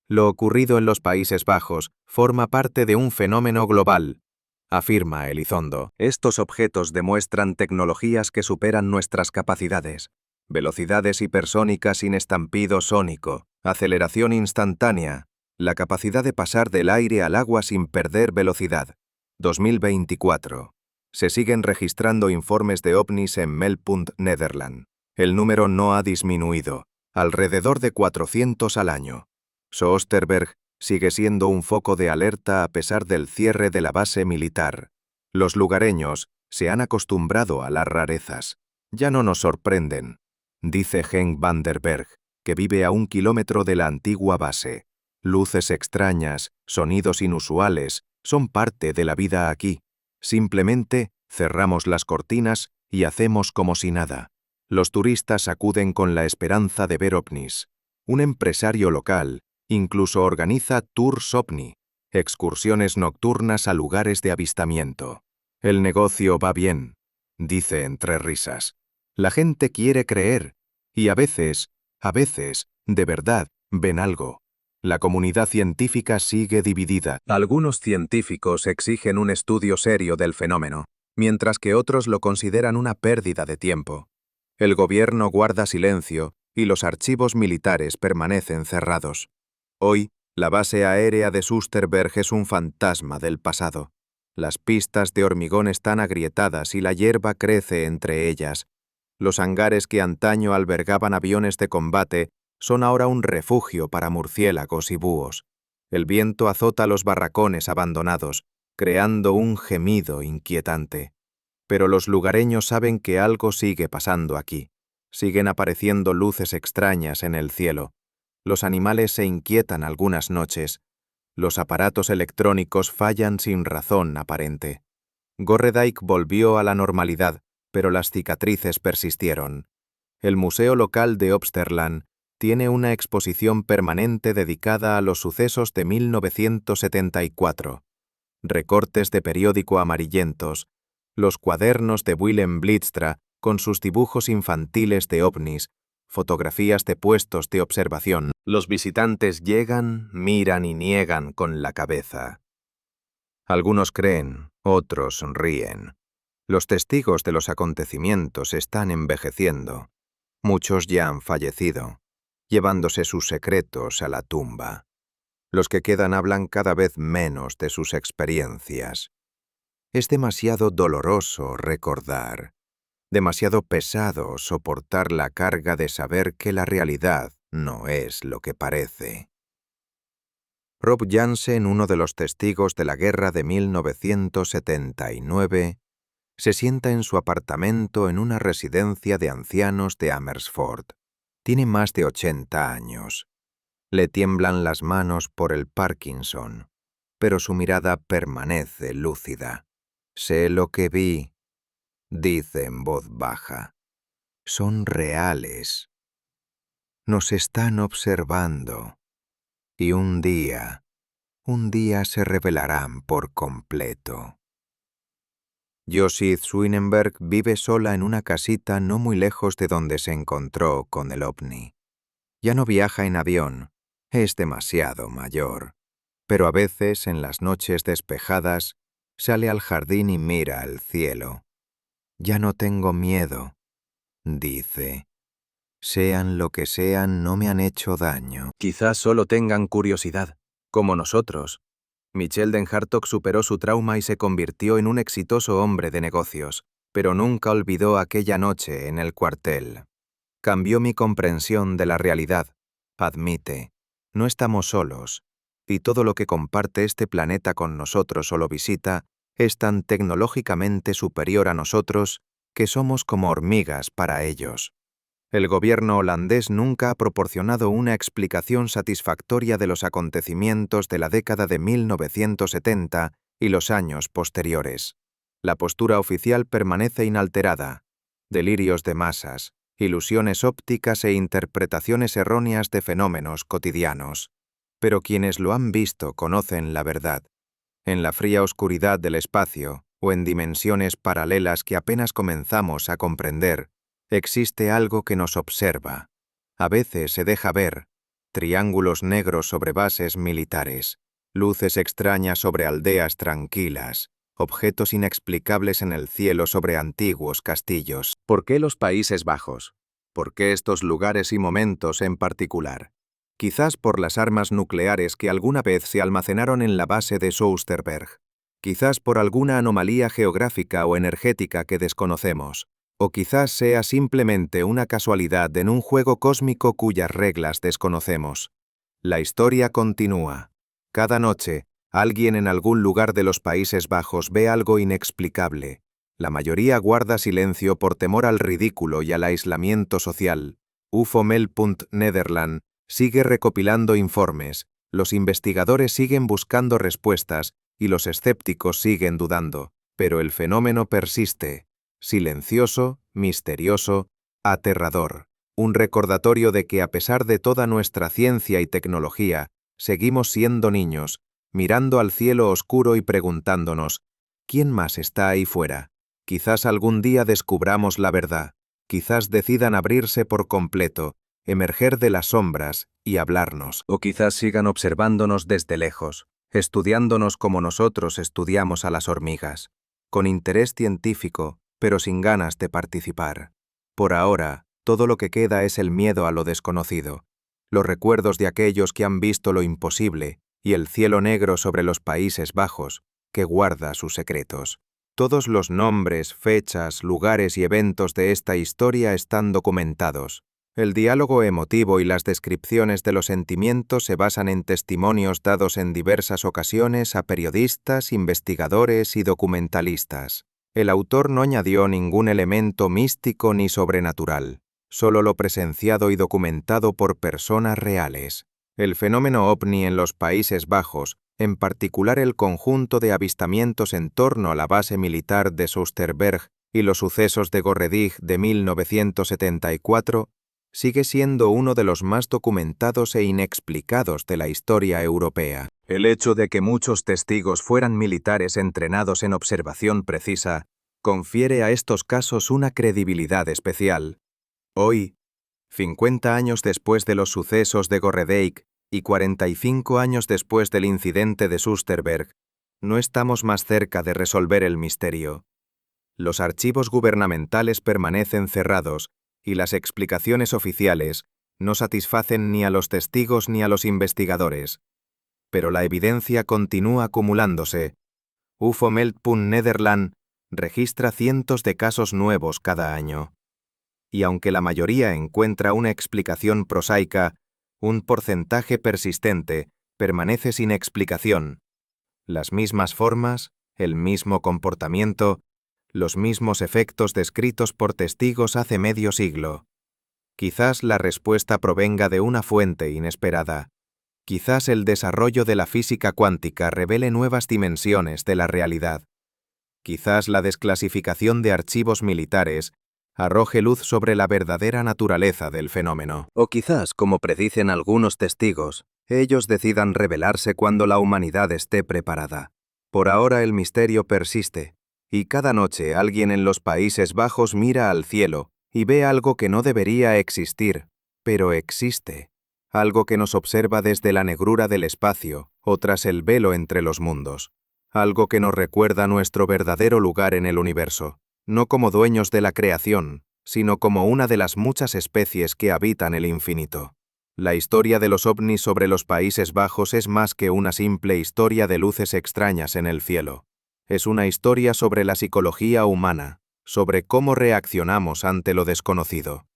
Lo ocurrido en los Países Bajos forma parte de un fenómeno global, afirma Elizondo. Estos objetos demuestran tecnologías que superan nuestras capacidades. Velocidades hipersónicas sin estampido sónico, aceleración instantánea, la capacidad de pasar del aire al agua sin perder velocidad. 2024. Se siguen registrando informes de ovnis en Melpunt, Nederland. El número no ha disminuido, alrededor de 400 al año. Soesterberg sigue siendo un foco de alerta a pesar del cierre de la base militar. Los lugareños se han acostumbrado a las rarezas. Ya no nos sorprenden, dice Henk van der Berg, que vive a 1 kilómetro de la antigua base. Luces extrañas, sonidos inusuales, son parte de la vida aquí. Simplemente cerramos las cortinas y hacemos como si nada. Los turistas acuden con la esperanza de ver ovnis. Un empresario local incluso organiza tours ovni, excursiones nocturnas a lugares de avistamiento. El negocio va bien, dice entre risas. La gente quiere creer, y a veces A veces, de verdad, ven algo. La comunidad científica sigue dividida. Algunos científicos exigen un estudio serio del fenómeno, mientras que otros lo consideran una pérdida de tiempo. El gobierno guarda silencio y los archivos militares permanecen cerrados. Hoy, la base aérea de Soesterberg es un fantasma del pasado. Las pistas de hormigón están agrietadas y la hierba crece entre ellas. Los hangares que antaño albergaban aviones de combate son ahora un refugio para murciélagos y búhos. El viento azota los barracones abandonados, creando un gemido inquietante. Pero los lugareños saben que algo sigue pasando aquí. Siguen apareciendo luces extrañas en el cielo. Los animales se inquietan algunas noches. Los aparatos electrónicos fallan sin razón aparente. Gorredijk volvió a la normalidad, pero las cicatrices persistieron. El Museo Local de Obsterland tiene una exposición permanente dedicada a los sucesos de 1974. Recortes de periódico amarillentos, los cuadernos de Willem Blitstra con sus dibujos infantiles de ovnis, fotografías de puestos de observación. Los visitantes llegan, miran y niegan con la cabeza. Algunos creen, otros ríen. Los testigos de los acontecimientos están envejeciendo. Muchos ya han fallecido, llevándose sus secretos a la tumba. Los que quedan hablan cada vez menos de sus experiencias. Es demasiado doloroso recordar, demasiado pesado soportar la carga de saber que la realidad no es lo que parece. Rob Jansen, uno de los testigos de la guerra de 1979, se sienta en su apartamento en una residencia de ancianos de Amersfoort. Tiene más de 80 años. Le tiemblan las manos por el Parkinson, pero su mirada permanece lúcida. Sé lo que vi, dice en voz baja. Son reales. Nos están observando. Y un día se revelarán por completo. Josith Swinnenberg vive sola en una casita no muy lejos de donde se encontró con el ovni. Ya no viaja en avión, es demasiado mayor, pero a veces, en las noches despejadas, sale al jardín y mira al cielo. Ya no tengo miedo, dice. Sean lo que sean, no me han hecho daño. Quizás solo tengan curiosidad, como nosotros. Michel den Hartog superó su trauma y se convirtió en un exitoso hombre de negocios, pero nunca olvidó aquella noche en el cuartel. Cambió mi comprensión de la realidad, admite. No estamos solos, y todo lo que comparte este planeta con nosotros o lo visita es tan tecnológicamente superior a nosotros que somos como hormigas para ellos. El gobierno holandés nunca ha proporcionado una explicación satisfactoria de los acontecimientos de la década de 1970 y los años posteriores. La postura oficial permanece inalterada. Delirios de masas, ilusiones ópticas e interpretaciones erróneas de fenómenos cotidianos. Pero quienes lo han visto conocen la verdad. En la fría oscuridad del espacio, o en dimensiones paralelas que apenas comenzamos a comprender, existe algo que nos observa. A veces se deja ver. Triángulos negros sobre bases militares, luces extrañas sobre aldeas tranquilas, objetos inexplicables en el cielo sobre antiguos castillos. ¿Por qué los Países Bajos? ¿Por qué estos lugares y momentos en particular? Quizás por las armas nucleares que alguna vez se almacenaron en la base de Soesterberg. Quizás por alguna anomalía geográfica o energética que desconocemos. O quizás sea simplemente una casualidad en un juego cósmico cuyas reglas desconocemos. La historia continúa. Cada noche, alguien en algún lugar de los Países Bajos ve algo inexplicable. La mayoría guarda silencio por temor al ridículo y al aislamiento social. UFO-Nederland sigue recopilando informes, los investigadores siguen buscando respuestas y los escépticos siguen dudando, pero el fenómeno persiste. Silencioso, misterioso, aterrador. Un recordatorio de que a pesar de toda nuestra ciencia y tecnología, seguimos siendo niños, mirando al cielo oscuro y preguntándonos, ¿quién más está ahí fuera? Quizás algún día descubramos la verdad, quizás decidan abrirse por completo, emerger de las sombras y hablarnos. O quizás sigan observándonos desde lejos, estudiándonos como nosotros estudiamos a las hormigas, con interés científico, pero sin ganas de participar. Por ahora, todo lo que queda es el miedo a lo desconocido, los recuerdos de aquellos que han visto lo imposible y el cielo negro sobre los Países Bajos, que guarda sus secretos. Todos los nombres, fechas, lugares y eventos de esta historia están documentados. El diálogo emotivo y las descripciones de los sentimientos se basan en testimonios dados en diversas ocasiones a periodistas, investigadores y documentalistas. El autor no añadió ningún elemento místico ni sobrenatural, solo lo presenciado y documentado por personas reales. El fenómeno ovni en los Países Bajos, en particular el conjunto de avistamientos en torno a la base militar de Soesterberg y los sucesos de Gorredig de 1974, sigue siendo uno de los más documentados e inexplicados de la historia europea. El hecho de que muchos testigos fueran militares entrenados en observación precisa confiere a estos casos una credibilidad especial. Hoy, 50 años después de los sucesos de Gorredig y 45 años después del incidente de Soesterberg, no estamos más cerca de resolver el misterio. Los archivos gubernamentales permanecen cerrados y las explicaciones oficiales no satisfacen ni a los testigos ni a los investigadores. Pero la evidencia continúa acumulándose. UFO-Nederland registra cientos de casos nuevos cada año. Y aunque la mayoría encuentra una explicación prosaica, un porcentaje persistente permanece sin explicación. Las mismas formas, el mismo comportamiento, los mismos efectos descritos por testigos hace medio siglo. Quizás la respuesta provenga de una fuente inesperada. Quizás el desarrollo de la física cuántica revele nuevas dimensiones de la realidad. Quizás la desclasificación de archivos militares arroje luz sobre la verdadera naturaleza del fenómeno. O quizás, como predicen algunos testigos, ellos decidan revelarse cuando la humanidad esté preparada. Por ahora el misterio persiste, y cada noche alguien en los Países Bajos mira al cielo y ve algo que no debería existir, pero existe. Algo que nos observa desde la negrura del espacio o tras el velo entre los mundos. Algo que nos recuerda nuestro verdadero lugar en el universo, no como dueños de la creación, sino como una de las muchas especies que habitan el infinito. La historia de los ovnis sobre los Países Bajos es más que una simple historia de luces extrañas en el cielo. Es una historia sobre la psicología humana, sobre cómo reaccionamos ante lo desconocido.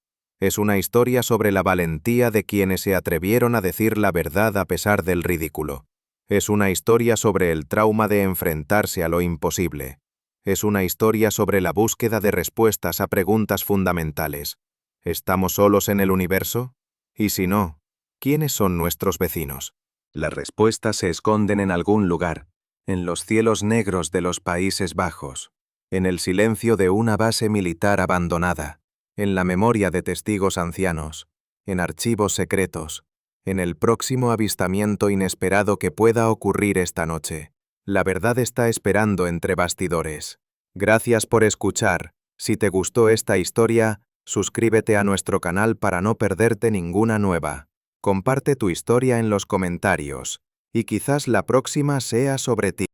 Es una historia sobre la valentía de quienes se atrevieron a decir la verdad a pesar del ridículo. Es una historia sobre el trauma de enfrentarse a lo imposible. Es una historia sobre la búsqueda de respuestas a preguntas fundamentales. ¿Estamos solos en el universo? Y si no, ¿quiénes son nuestros vecinos? Las respuestas se esconden en algún lugar, en los cielos negros de los Países Bajos, en el silencio de una base militar abandonada, en la memoria de testigos ancianos, en archivos secretos, en el próximo avistamiento inesperado que pueda ocurrir esta noche. La verdad está esperando entre bastidores. Gracias por escuchar. Si te gustó esta historia, suscríbete a nuestro canal para no perderte ninguna nueva. Comparte tu historia en los comentarios, y quizás la próxima sea sobre ti.